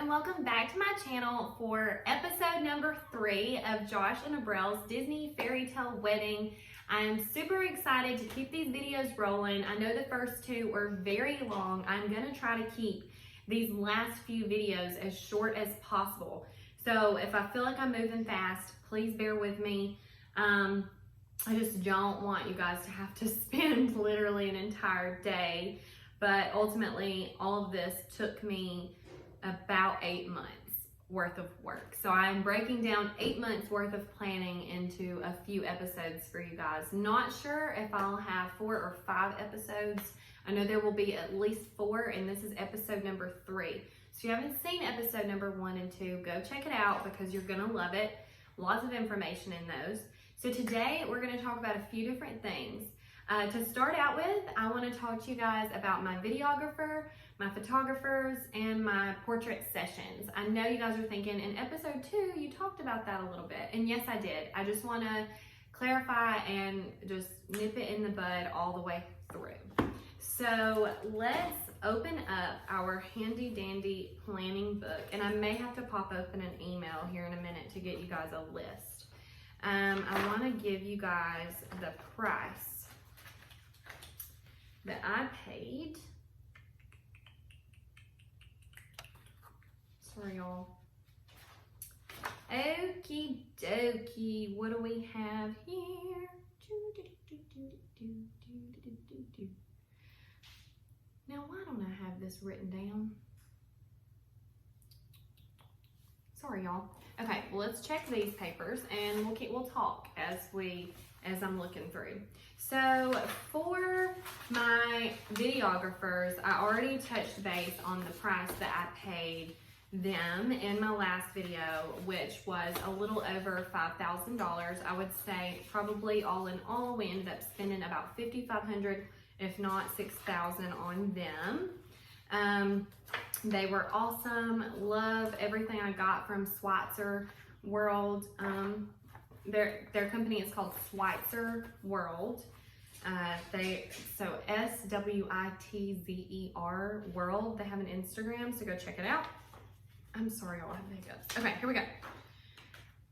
and welcome back to my channel for episode number 3 of Josh and Abrel's Disney Fairytale Wedding. I am super excited to keep these videos rolling. I know the first 2 were very long. I'm going to try to keep these last few videos as short as possible. So if I feel like I'm moving fast, please bear with me. I just don't want you guys to have to spend literally an entire day. But ultimately, all of this took me about 8 months worth of work. So I'm breaking down 8 months worth of planning into a few episodes for you guys. Not sure if I'll have 4 or 5 episodes. I know there will be at least 4, and this is episode number 3. So if you haven't seen episode number 1 and 2, go check it out because you're gonna love it. Lots of information in those. So today we're gonna talk about a few different things. To start out with, I want to talk to you guys about my videographer, my photographers, and my portrait sessions. I know you guys are thinking in episode 2 you talked about that a little bit, and yes I did. I just want to clarify and just nip it in the bud all the way through. So let's open up our handy dandy planning book, and I may have to pop open an email here in a minute to get you guys a list. I want to give you guys the price that I paid. Sorry, y'all. Okie dokie. What do we have here? Now, why don't I have this written down? Sorry, y'all. Okay, well, let's check these papers and we'll talk as I'm looking through. So for my videographers, I already touched base on the price that I paid them in my last video, which was a little over $5,000. I would say probably all in all, we ended up spending about $5,500, if not $6,000 on them. They were awesome. Love everything I got from Schweitzer World. Their company is called Schweitzer World. So SWITZER World. They have an Instagram, so go check it out. I'm sorry, y'all, I have hiccups. Okay, here we go.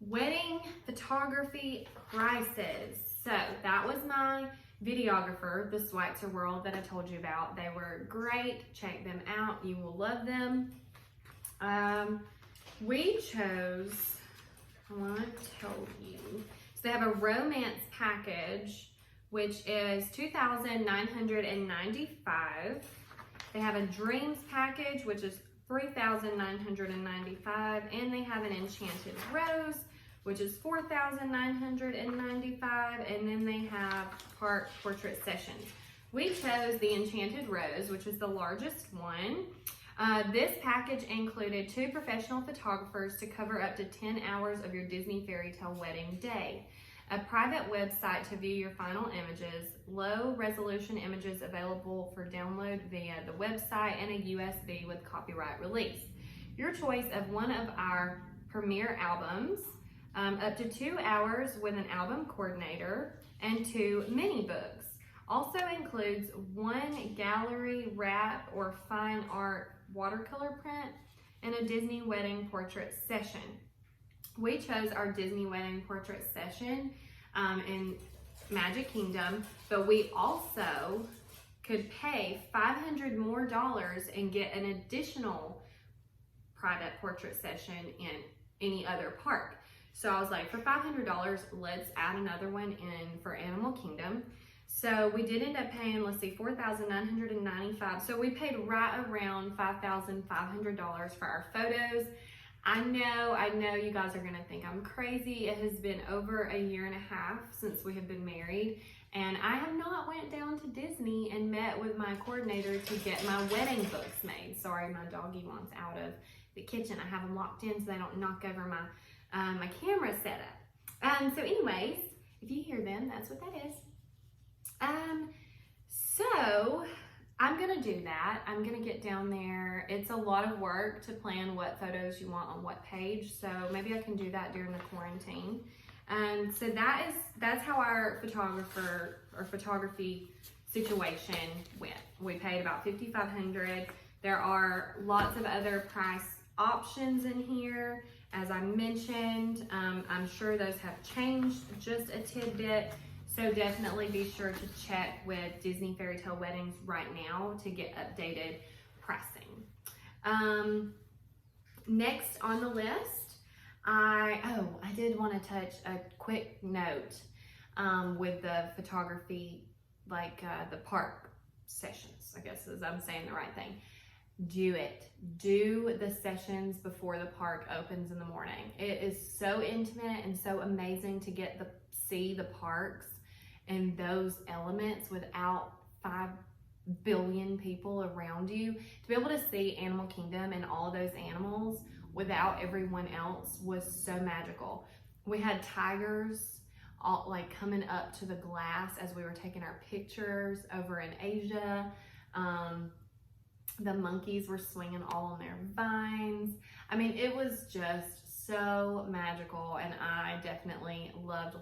Wedding photography prices. So that was my videographer, the Schweitzer World that I told you about. They were great. Check them out. You will love them. We chose, I want to tell you, so they have a romance package, which is $2,995. They have a dreams package, which is $3,995, and they have an enchanted rose, which is $4,995, and then they have portrait sessions. We chose the enchanted rose, which is the largest one. This package included 2 professional photographers to cover up to 10 hours of your Disney Fairytale Wedding day, a private website to view your final images, low resolution images available for download via the website, and a USB with copyright release. Your choice of one of our premiere albums, up to 2 hours with an album coordinator, and 2 mini books. Also includes 1 gallery wrap or fine art watercolor print and a Disney wedding portrait session. We chose our Disney wedding portrait session in Magic Kingdom, but we also could pay $500 more and get an additional private portrait session in any other park. So I was like, for $500, let's add another one in for Animal Kingdom. So we did end up paying, let's see, $4,995. So we paid right around $5,500 for our photos. I know you guys are gonna think I'm crazy. It has been over a year and a half since we have been married, and I have not went down to Disney and met with my coordinator to get my wedding books made. Sorry, my doggy wants out of the kitchen. I have them locked in so they don't knock over my my camera setup. So anyways, if you hear them, that's what that is. So I'm gonna do that. I'm gonna get down there. It's a lot of work to plan what photos you want on what page, so maybe I can do that during the quarantine. So that's how our photography situation went. We paid about $5,500. There are lots of other price options in here. As I mentioned, I'm sure those have changed just a tidbit. So definitely be sure to check with Disney Fairytale Weddings right now to get updated pricing. Next on the list, I did want to touch a quick note with the photography, like the park sessions, I guess as I'm saying the right thing. Do the sessions before the park opens in the morning. It is so intimate and so amazing to get see the parks and those elements without 5 billion people around you. To be able to see Animal Kingdom and all of those animals without everyone else was so magical. We had tigers all like coming up to the glass as we were taking our pictures over in Asia. The monkeys were swinging all on their vines. I mean, it was just so magical, and I definitely loved.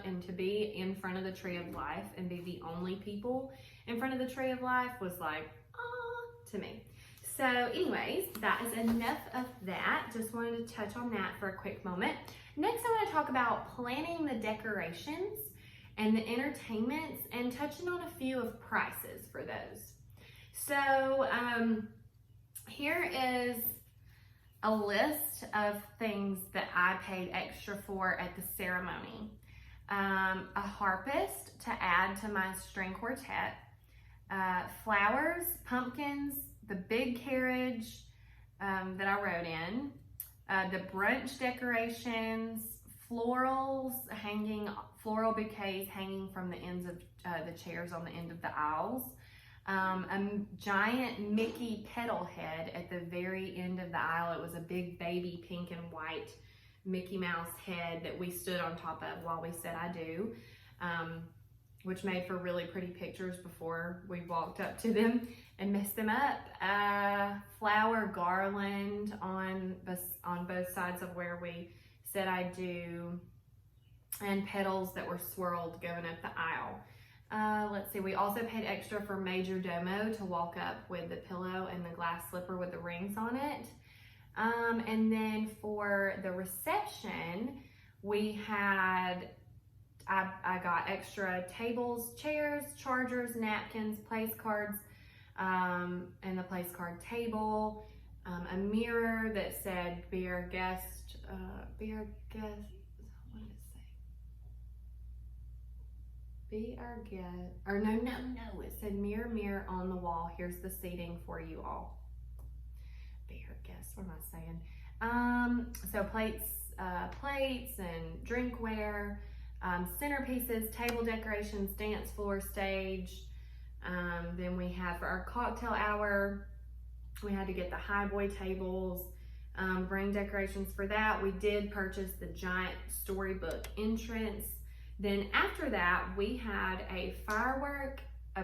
And to be in front of the Tree of Life and be the only people in front of the Tree of Life was like, ah, to me. So anyways, that is enough of that. Just wanted to touch on that for a quick moment. Next, I want to talk about planning the decorations and the entertainments and touching on a few of prices for those. So here is a list of things that I paid extra for at the ceremony. A harpist to add to my string quartet, flowers, pumpkins, the big carriage that I rode in, the brunch decorations, floral bouquets hanging from the ends of the chairs on the end of the aisles, a giant Mickey petal head at the very end of the aisle. It was a big baby pink and white Mickey Mouse head that we stood on top of while we said I do, which made for really pretty pictures before we walked up to them and messed them up. Flower garland on both sides of where we said I do, and petals that were swirled going up the aisle. Let's see, we also paid extra for Major Domo to walk up with the pillow and the glass slipper with the rings on it. And then for the reception, I got extra tables, chairs, chargers, napkins, place cards, and the place card table, a mirror that said, be our guest, what did it say? Be our guest, or no, it said mirror, mirror on the wall, here's the seating for you all. Be our guest, what am I saying? So plates and drinkware, centerpieces, table decorations, dance floor, stage. Then we had for our cocktail hour, we had to get the high boy tables, bring decorations for that. We did purchase the giant storybook entrance. Then after that, we had a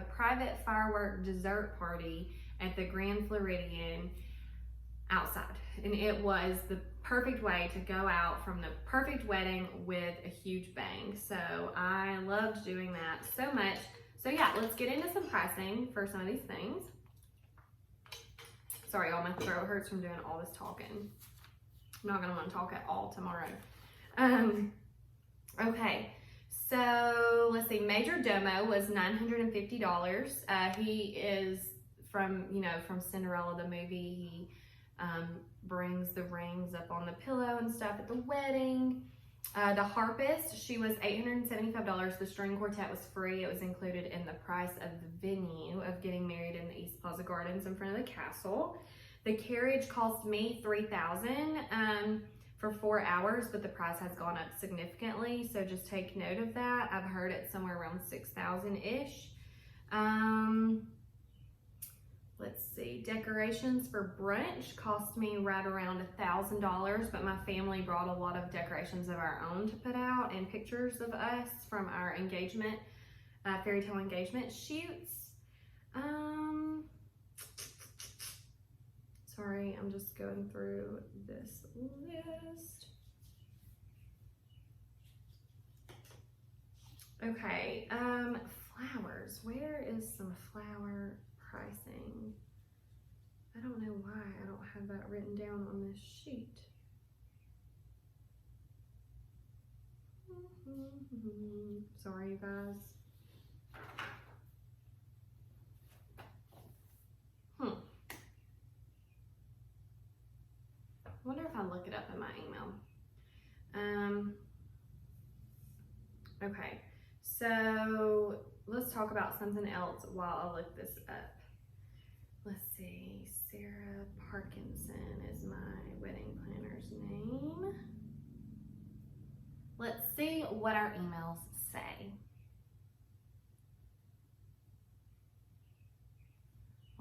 private firework dessert party at the Grand Floridian outside. And it was the perfect way to go out from the perfect wedding with a huge bang. So I loved doing that so much. So yeah, let's get into some pricing for some of these things. Sorry, y'all, my throat hurts from doing all this talking. I'm not gonna want to talk at all tomorrow. Okay, so let's see, Major Domo was $950. He is from Cinderella, the movie. He brings the rings up on the pillow and stuff at the wedding. The harpist, she was $875. The string quartet was free. It was included in the price of the venue of getting married in the East Plaza Gardens in front of the castle. The carriage cost me $3,000 for 4 hours, but the price has gone up significantly, so just take note of that. I've heard it's somewhere around $6,000-ish. Let's see, decorations for brunch cost me right around $1,000, but my family brought a lot of decorations of our own to put out and pictures of us from our engagement, fairy tale engagement shoots. Sorry, I'm just going through this list. Okay, flowers. Where is some flower pricing? I don't know why I don't have that got written down on this sheet. Sorry, you guys. I wonder if I look it up in my email. Okay, so let's talk about something else while I look this up. Let's see, Sarah Parkinson is my wedding planner's name. Let's see what our emails say.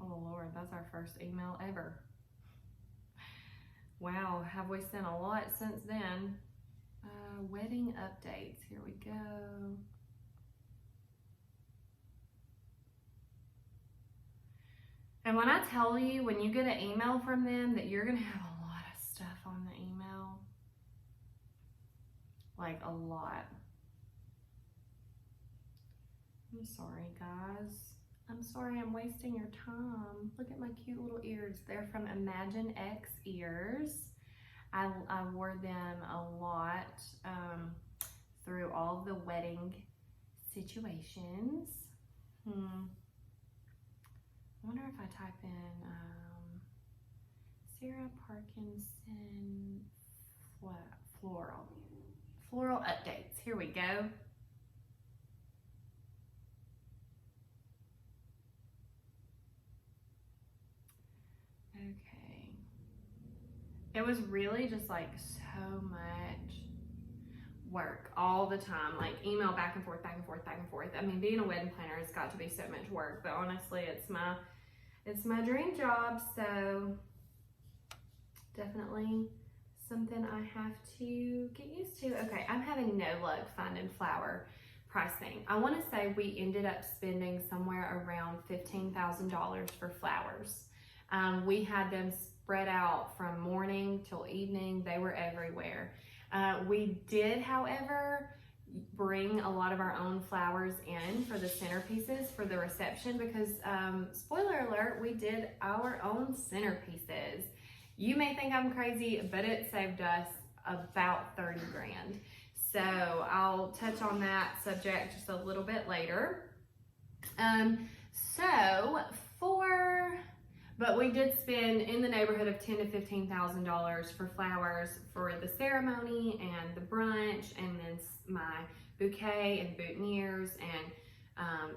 Oh Lord, that's our first email ever. Wow, have we sent a lot since then? Wedding updates, here we go. And when I tell you, when you get an email from them, that you're gonna have a lot of stuff on the email. Like a lot. I'm sorry, guys. I'm sorry I'm wasting your time. Look at my cute little ears. They're from Imagine X Ears. I wore them a lot through all of the wedding situations. I wonder if I type in Sarah Parkinson floral updates. Here we go. Okay. It was really just like so much work all the time, like email back and forth, back and forth, back and forth. I mean, being a wedding planner has got to be so much work, but honestly, it's my dream job, so definitely something I have to get used to. Okay, I'm having no luck finding flower pricing. I want to say we ended up spending somewhere around $15,000 for flowers. We had them spread out from morning till evening. They were everywhere. We did, however, bring a lot of our own flowers in for the centerpieces for the reception because, spoiler alert, we did our own centerpieces. You may think I'm crazy, but it saved us about 30 grand. So I'll touch on that subject just a little bit later. But we did spend in the neighborhood of $10,000 to $15,000 for flowers for the ceremony and the brunch, and then my bouquet and boutonnieres and,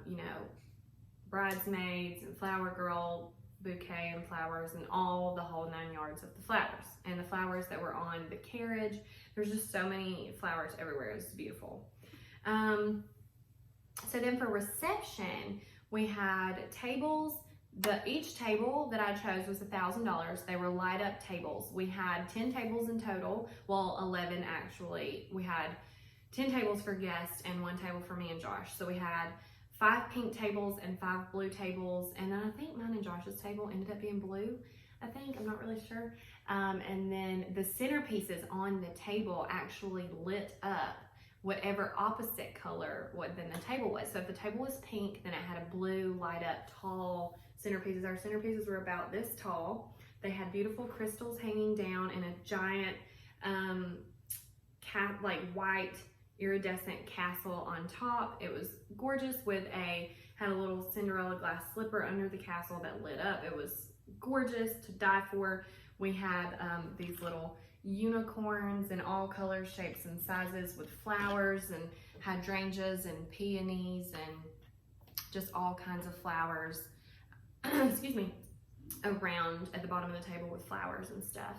you know, bridesmaids and flower girl bouquet and flowers and all the whole 9 yards of the flowers. And the flowers that were on the carriage, there's just so many flowers everywhere. It's beautiful. So then for reception, we had tables. Each table that I chose was $1,000. They were light up tables. We had 10 tables in total. Well, 11 actually. We had 10 tables for guests and 1 table for me and Josh. So we had 5 pink tables and 5 blue tables. And then I think mine and Josh's table ended up being blue. I'm not really sure. And then the centerpieces on the table actually lit up whatever opposite color then the table was. So if the table was pink, then it had a blue light up tall centerpieces. Our centerpieces were about this tall. They had beautiful crystals hanging down in a giant like white iridescent castle on top. It was gorgeous had a little Cinderella glass slipper under the castle that lit up. It was gorgeous to die for. We had these little unicorns in all colors, shapes, and sizes with flowers and hydrangeas and peonies and just all kinds of flowers excuse me, around at the bottom of the table with flowers and stuff.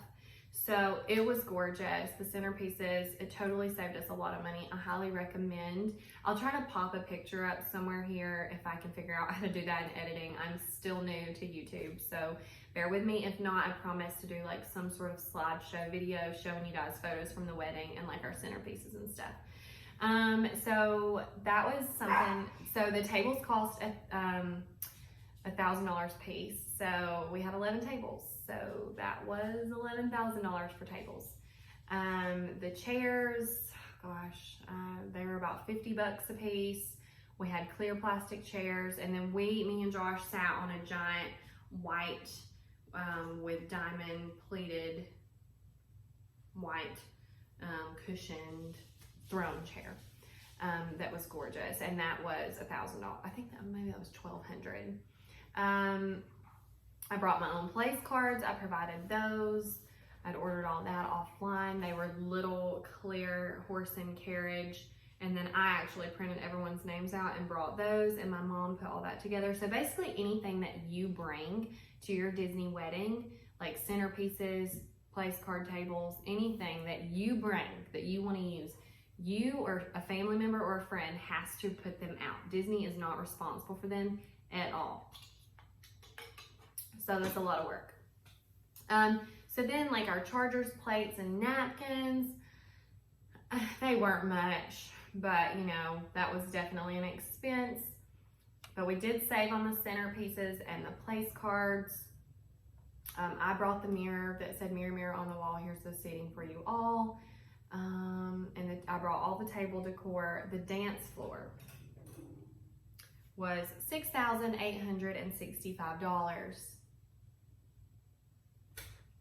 So it was gorgeous. The centerpieces, it totally saved us a lot of money. I highly recommend. I'll try to pop a picture up somewhere here if I can figure out how to do that in editing. I'm still new to YouTube, so bear with me. If not, I promise to do like some sort of slideshow video showing you guys photos from the wedding and like our centerpieces and stuff. So that was something. So the tables cost $1,000 piece. So we had 11 tables. So that was $11,000 for tables. The chairs, gosh, they were about $50 a piece. We had clear plastic chairs, and then me and Josh sat on a giant white with diamond pleated white cushioned throne chair. That was gorgeous, and that was $1,000. I think that maybe that was $1,200. I brought my own place cards. I provided those. I'd ordered all that offline. They were little clear horse and carriage, and then I actually printed everyone's names out and brought those, and my mom put all that together. So basically anything that you bring to your Disney wedding, like centerpieces, place card tables, anything that you bring that you want to use, you or a family member or a friend has to put them out. Disney is not responsible for them at all. So that's a lot of work. So then like our chargers, plates, and napkins, they weren't much, but you know, that was definitely an expense. But we did save on the centerpieces and the place cards. I brought the mirror that said "Mirror, mirror on the wall, here's the seating for you all." I brought all the table decor. The dance floor was $6,865.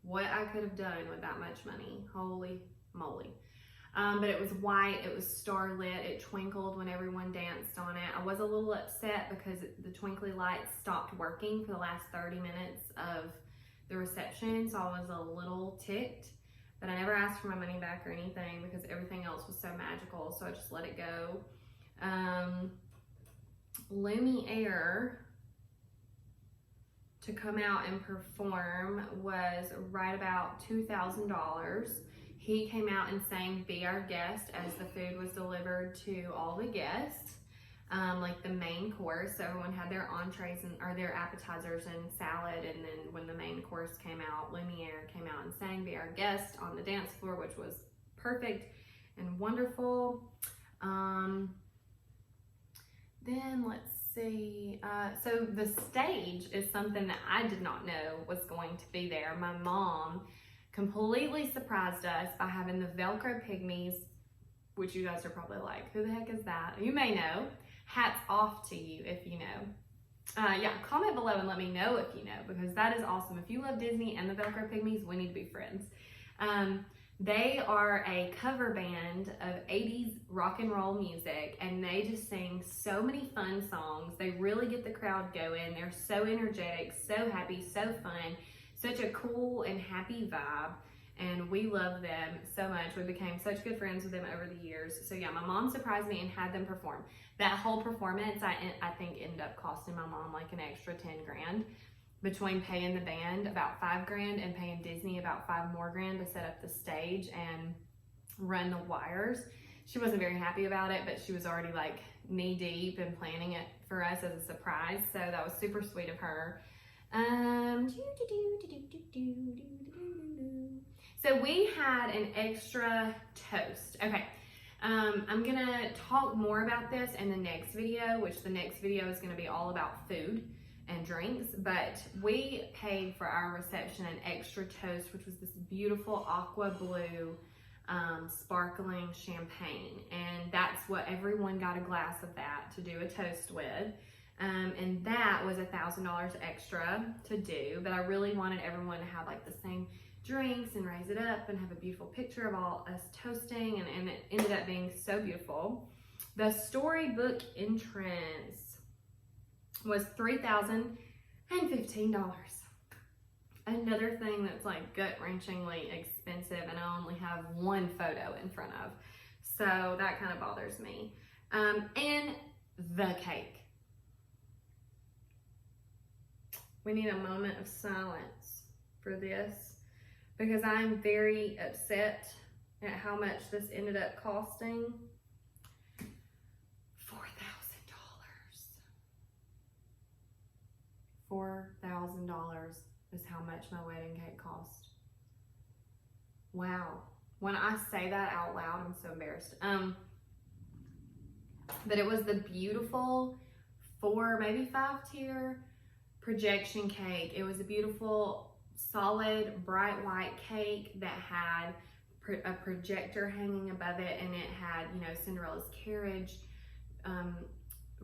What I could have done with that much money, holy moly. But it was white, it was starlit, it twinkled when everyone danced on it. I was a little upset because the twinkly lights stopped working for the last 30 minutes of the reception, so I was a little ticked. But I never asked for my money back or anything because everything else was so magical, so I just let it go. Lumiere to come out and perform was right about $2,000. He came out and sang "Be Our Guest" as the food was delivered to all the guests, like the main course. So everyone had their entrees or their appetizers and salad, and then when the main course came out, Lumiere came out and sang "Be Our Guest" on the dance floor, which was perfect and wonderful. Then let's see. So the stage is something that I did not know was going to be there. My mom completely surprised us by having the Velcro pygmies, which you guys are probably like, who the heck is that? You may know. Hats off to you if you know. Yeah, comment below and let me know if you know, because that is awesome. If you love Disney and the Velcro pygmies, we need to be friends. They are a cover band of 80s rock and roll music, and they just sing so many fun songs. They really get the crowd going. They're so energetic, so happy, so fun. Such a cool and happy vibe, and we love them so much. We became such good friends with them over the years. So yeah, my mom surprised me and had them perform. That whole performance, I think ended up costing my mom like an extra 10 grand, between paying the band about 5 grand and paying Disney about 5 more grand to set up the stage and run the wires. She wasn't very happy about it, but she was already like knee deep and planning it for us as a surprise. So that was super sweet of her. So we had an extra toast. Okay, I'm gonna talk more about this in the next video, which the next video is gonna be all about food and drinks, but we paid for our reception an extra toast, which was this beautiful aqua blue sparkling champagne, and that's what everyone got, a glass of that to do a toast with. And that was $1,000 extra to do, but I really wanted everyone to have like the same drinks and raise it up and have a beautiful picture of all us toasting, and it ended up being so beautiful. The storybook entrance was $3,015. Another thing that's like gut-wrenchingly expensive, and I only have one photo in front of, so that kind of bothers me. And the cake. We need a moment of silence for this, because I'm very upset at how much this ended up costing. $4,000 is how much my wedding cake cost. Wow. When I say that out loud, I'm so embarrassed. But it was the beautiful 4, maybe 5 tier projection cake. It was a beautiful, solid, bright white cake that had a projector hanging above it, and it had, you know, Cinderella's carriage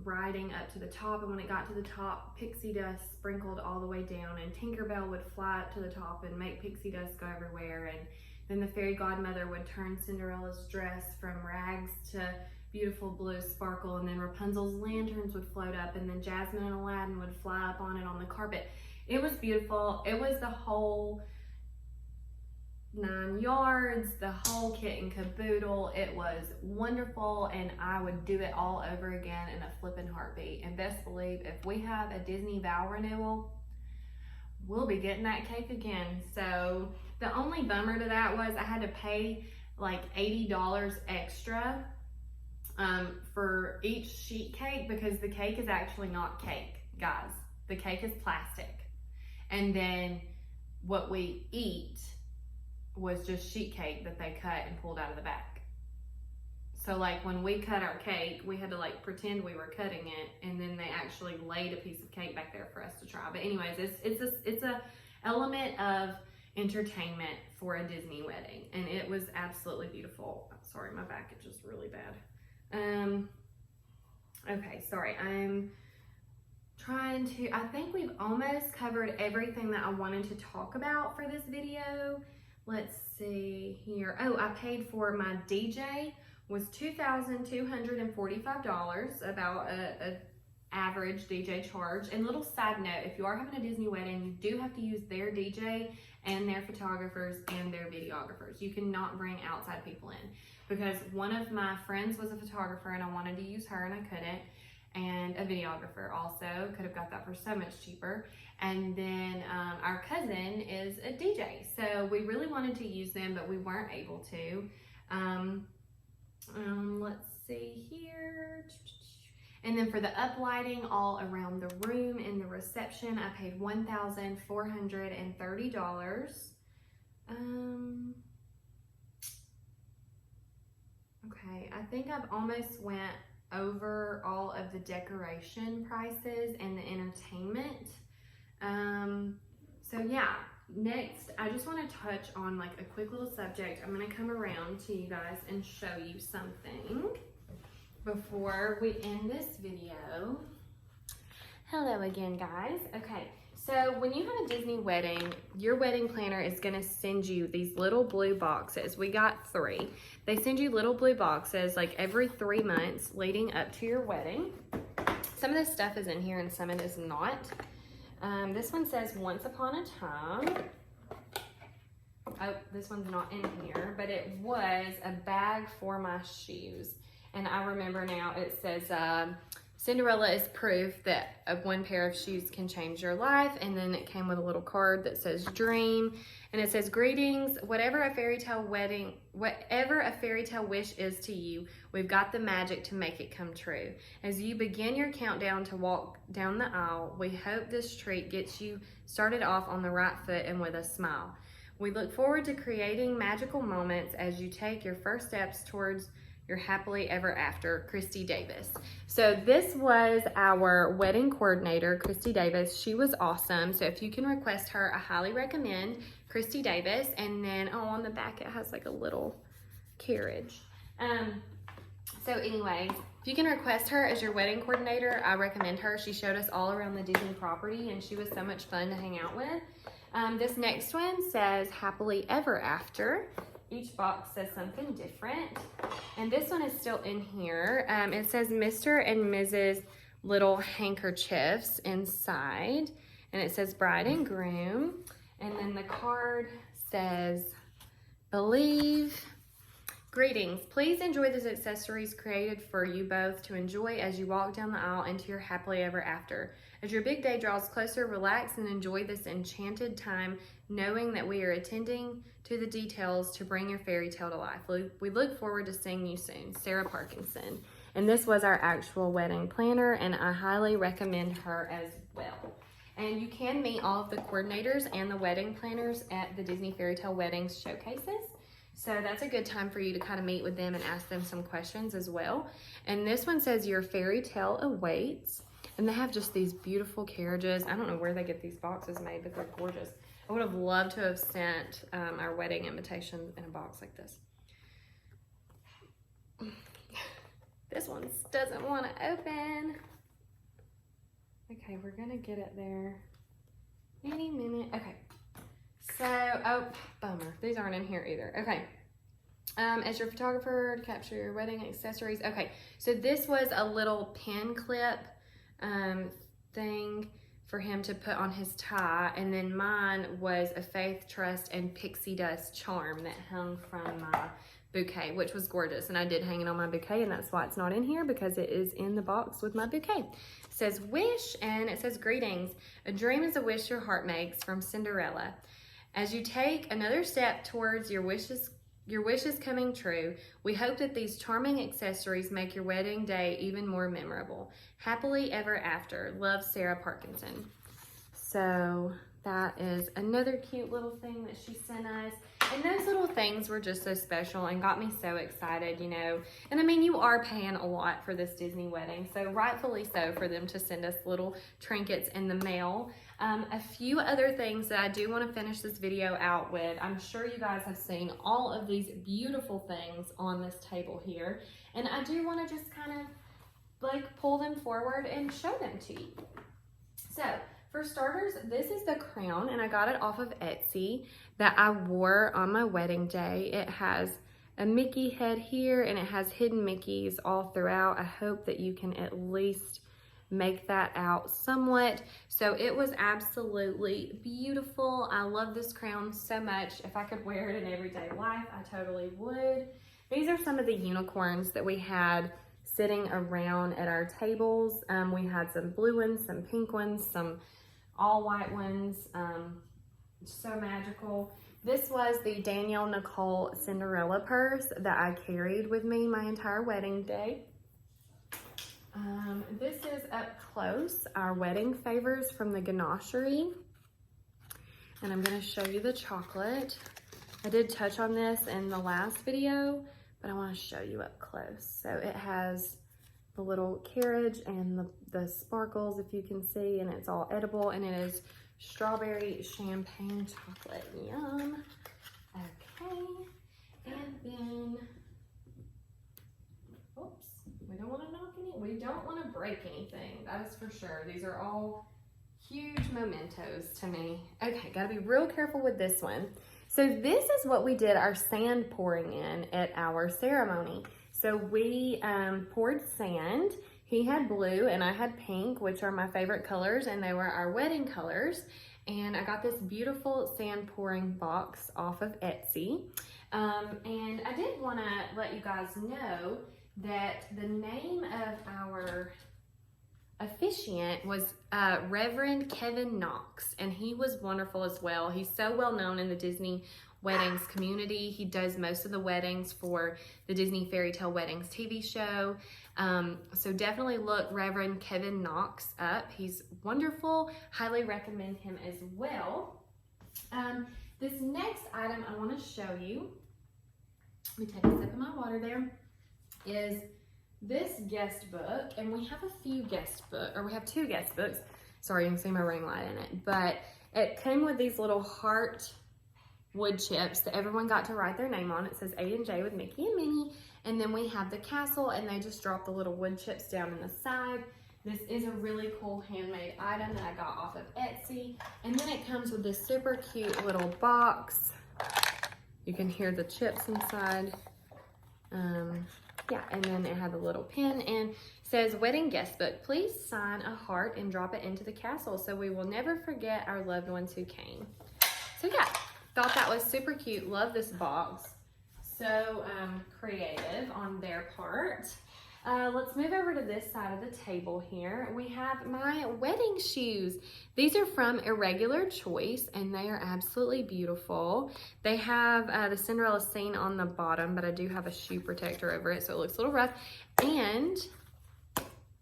riding up to the top, and when it got to the top, pixie dust sprinkled all the way down, and Tinkerbell would fly up to the top and make pixie dust go everywhere, and then the fairy godmother would turn Cinderella's dress from rags to beautiful blue sparkle, and then Rapunzel's lanterns would float up, and then Jasmine and Aladdin would fly up on it on the carpet. It was beautiful. It was the whole 9 yards, the whole kit and caboodle. It was wonderful, and I would do it all over again in a flipping heartbeat. And best believe, if we have a Disney vow renewal, we'll be getting that cake again. So the only bummer to that was I had to pay like $80 extra for each sheet cake, because the cake is actually not cake, guys. The cake is plastic. And then what we eat was just sheet cake that they cut and pulled out of the back. So like when we cut our cake, we had to like pretend we were cutting it, and then they actually laid a piece of cake back there for us to try. But anyways, it's a element of entertainment for a Disney wedding, and it was absolutely beautiful. Sorry, my back is just really bad. Okay, sorry, I'm trying to, I think we've almost covered everything that I wanted to talk about for this video. Let's see here. Oh, I paid for my DJ was $2,245, about a average DJ charge. And little side note, if you are having a Disney wedding, you do have to use their DJ and their photographers and their videographers. You cannot bring outside people in, because one of my friends was a photographer and I wanted to use her and I couldn't. And a videographer also, could have got that for so much cheaper. And then our cousin is a DJ, so we really wanted to use them, but we weren't able to. Let's see here. And then for the uplighting all around the room and the reception, I paid $1,430. Okay, I think I've almost went over all of the decoration prices and the entertainment. So yeah, next I just want to touch on like a quick little subject. I'm going to come around to you guys and show you something before we end this video. Hello again, guys. Okay, so when you have a Disney wedding, your wedding planner is going to send you these little blue boxes. We got 3. They send you little blue boxes like every 3 months leading up to your wedding. Some of this stuff is in here and some of it is not. This one says Once Upon a Time. Oh, this one's not in here, but it was a bag for my shoes. And I remember now it says, Cinderella is proof that one pair of shoes can change your life. And then it came with a little card that says dream. And it says, greetings, whatever a fairy tale wish is to you, we've got the magic to make it come true. As you begin your countdown to walk down the aisle, we hope this treat gets you started off on the right foot and with a smile. We look forward to creating magical moments as you take your first steps towards your happily ever after, Christy Davis. So this was our wedding coordinator, Christy Davis. She was awesome. So if you can request her, I highly recommend Christy Davis. And then on the back, it has like a little carriage. So anyways, if you can request her as your wedding coordinator, I recommend her. She showed us all around the Disney property and she was so much fun to hang out with. This next one says happily ever after. Each box says something different. And this one is still in here. It says Mr. and Mrs. Little Handkerchiefs inside. And it says bride and groom. And then the card says, believe. Greetings. Please enjoy these accessories created for you both to enjoy as you walk down the aisle into your happily ever after. As your big day draws closer, relax and enjoy this enchanted time, knowing that we are attending to the details to bring your fairy tale to life. We look forward to seeing you soon. Sarah Parkinson. And this was our actual wedding planner, and I highly recommend her as well. And you can meet all of the coordinators and the wedding planners at the Disney Fairytale Wedding showcases. So that's a good time for you to kind of meet with them and ask them some questions as well. And this one says your fairy tale awaits. And they have just these beautiful carriages. I don't know where they get these boxes made, but they're gorgeous. I would have loved to have sent our wedding invitation in a box like this. This one doesn't want to open. Okay, we're gonna get it there any minute. Okay, so, oh, bummer. These aren't in here either. Okay. As your photographer to capture your wedding accessories. Okay, so this was a little pin clip thing for him to put on his tie, and then mine was a faith, trust, and pixie dust charm that hung from my bouquet, which was gorgeous, and I did hang it on my bouquet, and that's why it's not in here, because it is in the box with my bouquet. It says wish, and it says greetings. A dream is a wish your heart makes, from Cinderella. As you take another step towards your wishes coming true, we hope that these charming accessories make your wedding day even more memorable. Happily ever after. Love, Sarah Parkinson. So that is another cute little thing that she sent us. And those little things were just so special and got me so excited, you know. And I mean, you are paying a lot for this Disney wedding, so rightfully so for them to send us little trinkets in the mail. A few other things that I do want to finish this video out with. I'm sure you guys have seen all of these beautiful things on this table here, and I do want to just kind of like pull them forward and show them to you. So for starters, this is the crown, and I got it off of Etsy, that I wore on my wedding day. It has a Mickey head here, and it has hidden Mickeys all throughout. I hope that you can at least make that out somewhat. So it was absolutely beautiful. I love this crown so much. If I could wear it in everyday life, I totally would. These are some of the unicorns that we had sitting around at our tables. We had some blue ones, some pink ones, some all white ones. So magical. This was the Danielle Nicole Cinderella purse that I carried with me my entire wedding day. This is up close, our wedding favors from the ganachery. And I'm gonna show you the chocolate. I did touch on this in the last video, but I wanna show you up close. So it has the little carriage and the sparkles, if you can see, and it's all edible, and it is strawberry champagne chocolate. Yum. Okay, and then, oops, we don't want to knock any, we don't want to break anything, that is for sure. These are all huge mementos to me. Okay, gotta be real careful with this one. So this is what we did our sand pouring in at our ceremony. So we poured sand. He had blue and I had pink, which are my favorite colors, and they were our wedding colors. And I got this beautiful sand pouring box off of Etsy. And I did want to let you guys know that the name of our officiant was Reverend Kevin Knox, and he was wonderful as well. He's so well known in the Disney weddings community. He does most of the weddings for the Disney Fairytale Weddings TV show. So definitely look Reverend Kevin Knox up. He's wonderful. Highly recommend him as well. This next item I want to show you, let me take a sip of my water there, is this guest book. And we have a few guest books, or we have two guest books. Sorry, you can see my ring light in it. But it came with these little heart wood chips that everyone got to write their name on. It says A and J with Mickey and Minnie. And then we have the castle, and they just drop the little wood chips down in the side. This is a really cool handmade item that I got off of Etsy. And then it comes with this super cute little box. You can hear the chips inside. Yeah, and then it had the little pin and says wedding guest book. Please sign a heart and drop it into the castle so we will never forget our loved ones who came. So yeah, thought that was super cute. Love this box. So creative on their part. Let's move over to this side of the table here. We have my wedding shoes. These are from Irregular Choice, and they are absolutely beautiful. They have the Cinderella scene on the bottom, but I do have a shoe protector over it, so it looks a little rough. And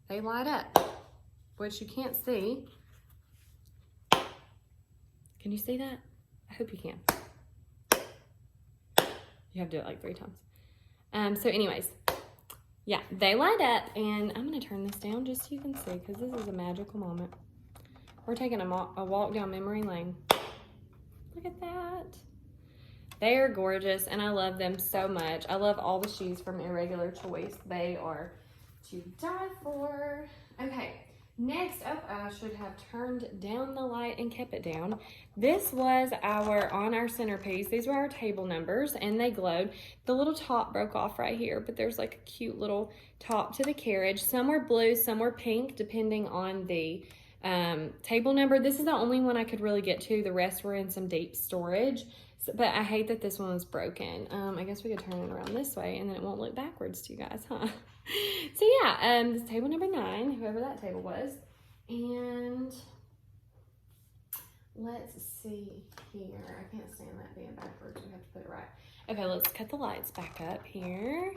they light up, which you can't see. Can you see that? I hope you can. You have to do it like 3 times. So anyways, yeah, they light up, and I'm gonna turn this down just so you can see, because this is a magical moment. We're taking a walk down memory lane. Look at that. They are gorgeous, and I love them so much. I love all the shoes from Irregular Choice. They are to die for. Okay, next up, I should have turned down the light and kept it down. This was on our centerpiece. These were our table numbers and they glowed. The little top broke off right here, but there's like a cute little top to the carriage. Some were blue, some were pink, depending on the table number. This is the only one I could really get to. The rest were in some deep storage. But I hate that this one was broken. I guess we could turn it around this way and then it won't look backwards to you guys, huh? So yeah, this is table number 9, whoever that table was. And let's see here. I can't stand that being backwards. We have to put it right. Okay, let's cut the lights back up here.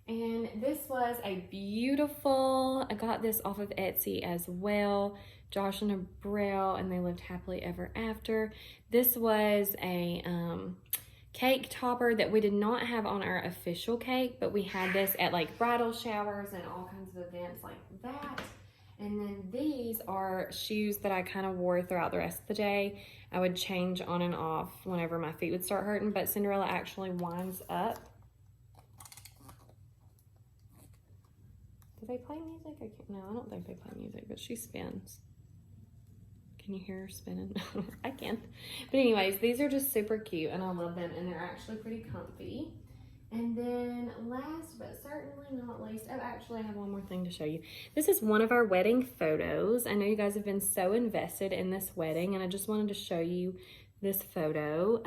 And this was a beautiful, I got this off of Etsy as well. Josh and Abril, and they lived happily ever after. This was a cake topper that we did not have on our official cake, but we had this at like bridal showers and all kinds of events like that. And then these are shoes that I kind of wore throughout the rest of the day. I would change on and off whenever my feet would start hurting, but Cinderella actually winds up. Do they play music? No, I don't think they play music, but she spins. Can you hear her spinning? I can. But anyways, these are just super cute and I love them and they're actually pretty comfy. And then last but certainly not least, oh, actually I have one more thing to show you. This is one of our wedding photos. I know you guys have been so invested in this wedding and I just wanted to show you this photo.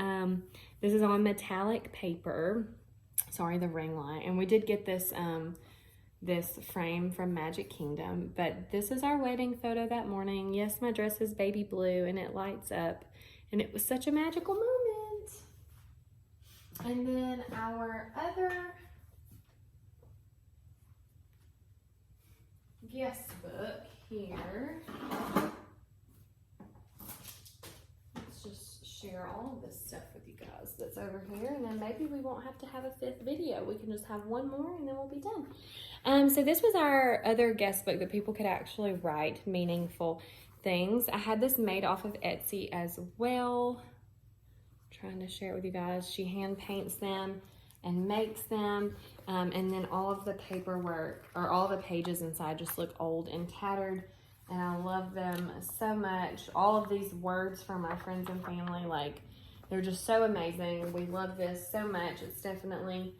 This is on metallic paper. Sorry, the ring light. And we did get this this frame from Magic Kingdom, but this is our wedding photo that morning. Yes, my dress is baby blue and it lights up and it was such a magical moment. And then our other guest book here. Let's just share all of this stuff with you guys that's over here, and then maybe we won't have to have a 5th video. We can just have one more and then we'll be done. So this was our other guest book that people could actually write meaningful things. I had this made off of Etsy as well. I'm trying to share it with you guys. She hand paints them and makes them. And then all of the paperwork, or all the pages inside, just look old and tattered. And I love them so much. All of these words from my friends and family, like, they're just so amazing. We love this so much. It's definitely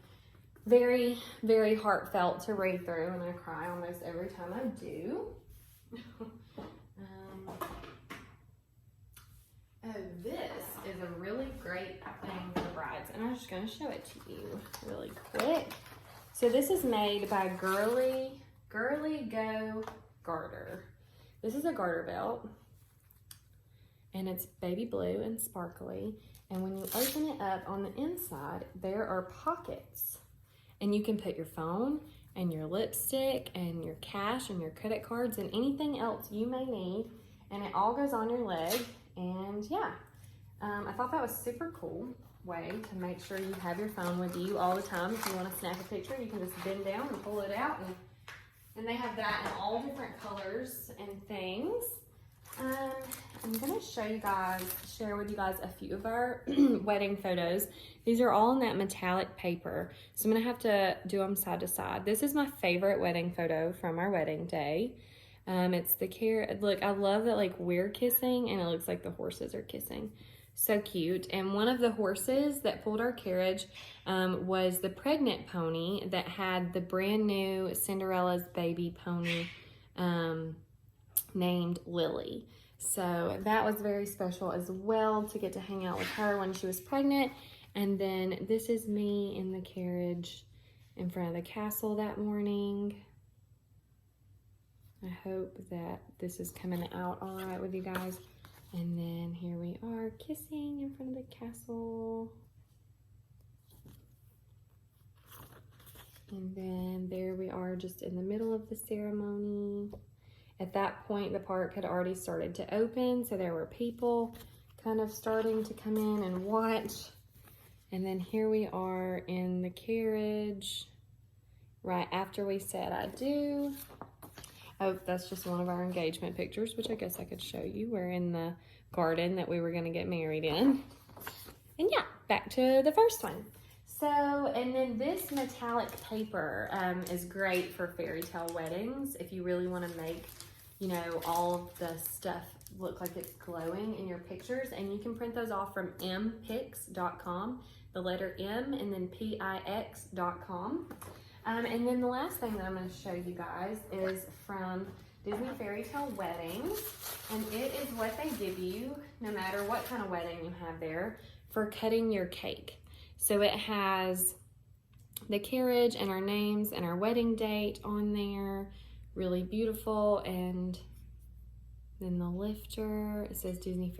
very, very heartfelt to read through, and I cry almost every time I do. Oh, this is a really great thing for brides, and I'm just going to show it to you really quick. So this is made by Girly Go Garter. This is a garter belt, and it's baby blue and sparkly, and when you open it up on the inside, there are pockets. And you can put your phone and your lipstick and your cash and your credit cards and anything else you may need. And it all goes on your leg. And yeah, I thought that was a super cool way to make sure you have your phone with you all the time. If you want to snap a picture, you can just bend down and pull it out. And they have that in all different colors and things. I'm going to share with you guys a few of our wedding photos. These are all in that metallic paper, so I'm going to have to do them side to side. This is my favorite wedding photo from our wedding day. It's the look, I love that like we're kissing and it looks like the horses are kissing. So cute. And one of the horses that pulled our carriage was the pregnant pony that had the brand new Cinderella's baby pony named Lily. So that was very special as well to get to hang out with her when she was pregnant. And then this is me in the carriage in front of the castle that morning. I hope that this is coming out all right with you guys. And then here we are kissing in front of the castle. And then there we are just in the middle of the ceremony. At that point, the park had already started to open, so there were people kind of starting to come in and watch. And then here we are in the carriage right after we said I do. Oh, that's just one of our engagement pictures, which I guess I could show you. We're in the garden that we were going to get married in. And yeah, back to the first one. So, and then this metallic paper is great for fairy tale weddings. If you really want to make, you know, all of the stuff look like it's glowing in your pictures. And you can print those off from mpix.com, the letter M and then pix.com. And then the last thing that I'm going to show you guys is from Disney Fairytale Wedding. And it is what they give you, no matter what kind of wedding you have there, for cutting your cake. So it has the carriage and our names and our wedding date on there. Really beautiful. And then the lifter, it says Disney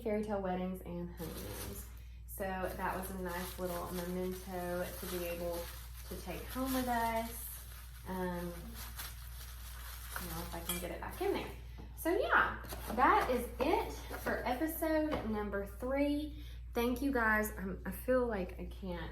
Fairytale Weddings and Honeymoons. So that was a nice little memento to be able to take home with us. You know, if I can get it back in there. So yeah, that is it for episode number 3. Thank you guys. I feel like I can't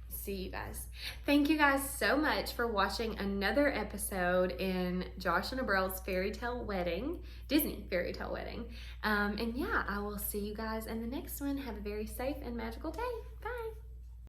see you guys. Thank you guys so much for watching another episode in Josh and Abrel's Fairytale Wedding, Disney Fairytale Wedding. And yeah, I will see you guys in the next one. Have a very safe and magical day. Bye.